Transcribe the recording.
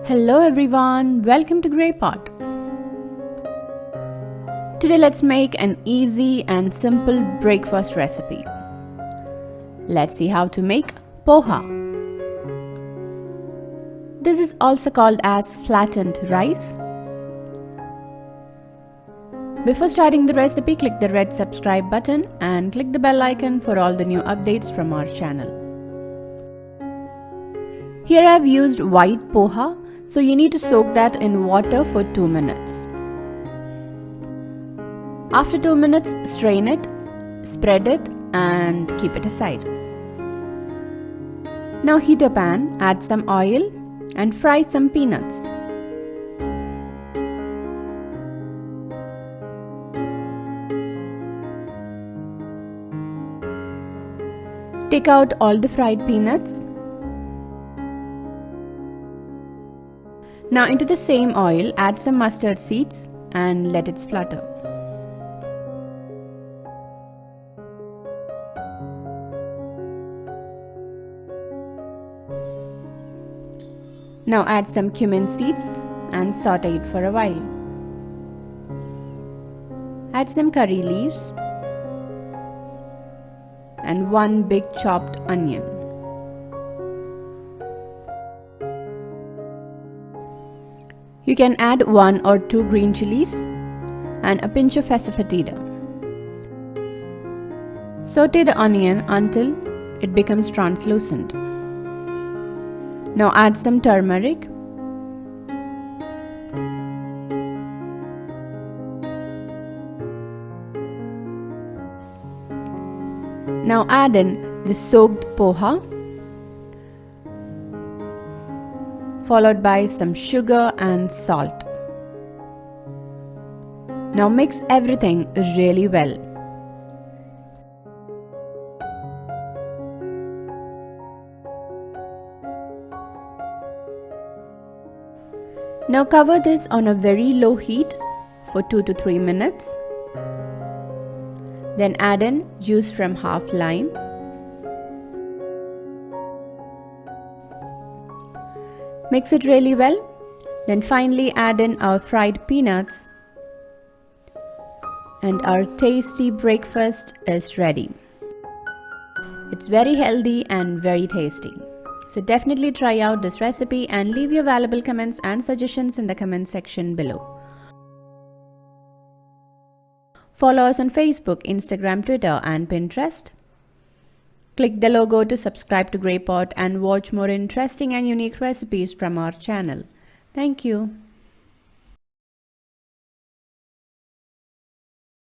Hello everyone, welcome to Grey Pot. Today let's make an easy and simple breakfast recipe. Let's see how to make poha. This is also called as flattened rice. Before starting the recipe, click the red subscribe button and click the bell icon for all the new updates from our channel. Here I've used white poha, so you need to soak that in water for 2 minutes. After 2 minutes, strain it, spread it and keep it aside. Now heat a pan, add some oil and fry some peanuts. Take out all the fried peanuts. Now into the same oil, add some mustard seeds and let it splutter. Now add some cumin seeds and saute it for a while. Add some curry leaves and 1 big chopped onion. You can add 1 or 2 green chilies and a pinch of Asafoetida. Saute the onion until it becomes translucent. Now add some turmeric. Now add in the soaked poha, followed by some sugar and salt. Now mix everything really well. Now cover this on a very low heat for 2 to 3 minutes. Then add in juice from half lime. Mix it really well. Then finally add in our fried peanuts. And our tasty breakfast is ready. It's very healthy and very tasty. So definitely try out this recipe and leave your valuable comments and suggestions in the comment section below. Follow us on Facebook, Instagram, Twitter and Pinterest. Click the logo to subscribe to Grey Pot and watch more interesting and unique recipes from our channel. Thank you.